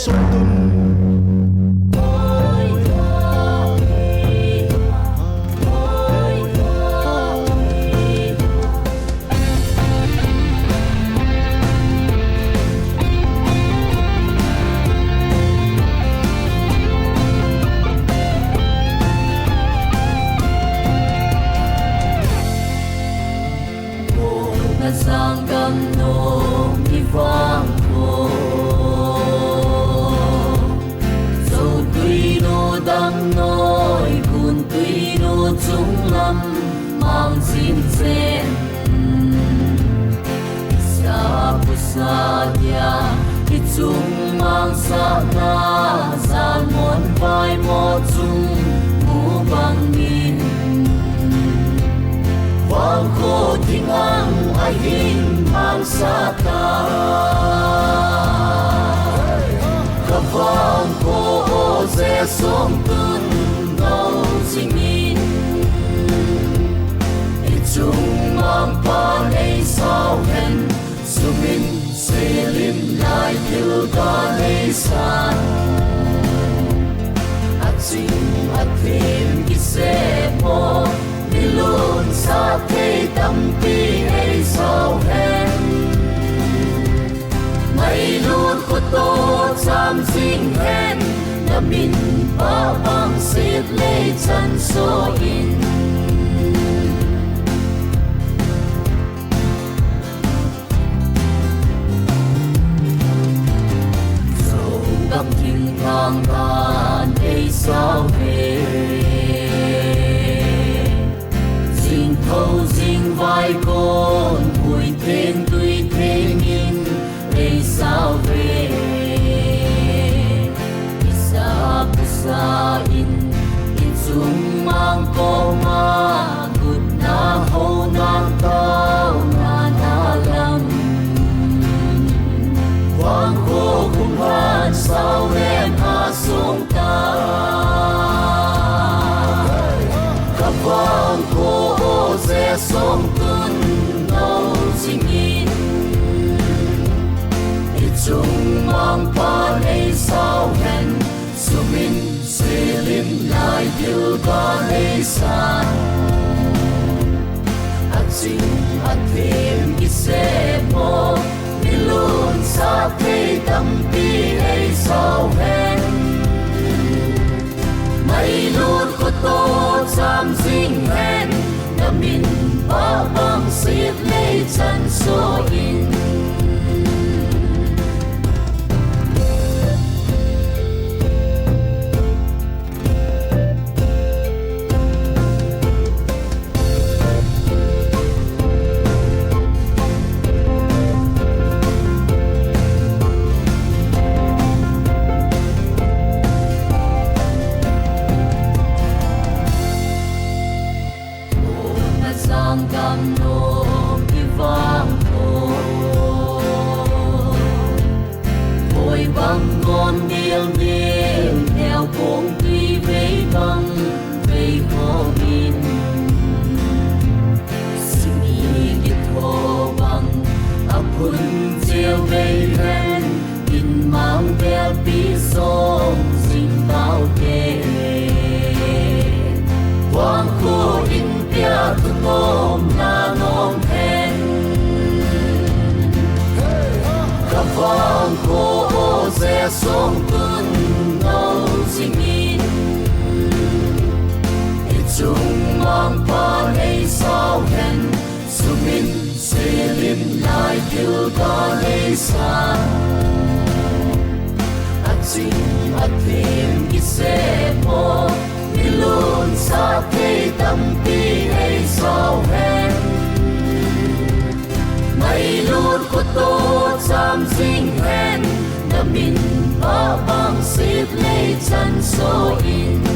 sung tung sang cầm nôm đi vang hồ dầu tuy nô đắng nói buồn tuy nô chung lâm mang xin sen sa pu sa dia đi chung mang sa na san mòn vai mo chung mu bang min vang khô tiếng ang ai hin mang sa ta gặp vang khô ô dê sông tuân ngâu sinh in đi chung mang pan ấy sao hen su min se lim lại thiếu ta ấy san at chim at thêm ki se po đi luôn xa thế tâm ti ấy sao hen ngày luôn có tô chăm sinh hen đã min ba băng xiết lấy chân số in dẫu găm thinh thang tàn ấy sao về thâu dinh vai con bụi thêm tuy thế nhưng đây sao về isa pusa in sung mang ko ma gud na ho nang tao na na lam quang khô cùng hát sao em ha sung ta gặp quang khô dê sông tuân ngâu sinh in đi chung mang pan ấy sao hen su min se lim lại thiếu pan ấy san at chim at thêm ki se po đi luôn xa thế tâm ti ấy sao hen mày luôn có tô chăm sinh hen min ba băng xiết lấy chân số in sang cầm nôm đi vang hồ hồi băng ngon điêu điêu theo cuồng tuy vây băng vây khó min xin ý đi thô băng ấp hôn chiều vây hen in mang theo bí sông sinh bao kê quang khô in tia tu nom na nom hen gặp vang khô ô dê sông tuân ngâu sinh in đi chung mang pan ấy sao hen su min se lim lại thiếu ta ấy san at chim at thêm ki se po đi luôn xa thế tâm ti ấy sao hen mày luôn có tô chăm sinh hen đã min ba băng xiết lấy chân số in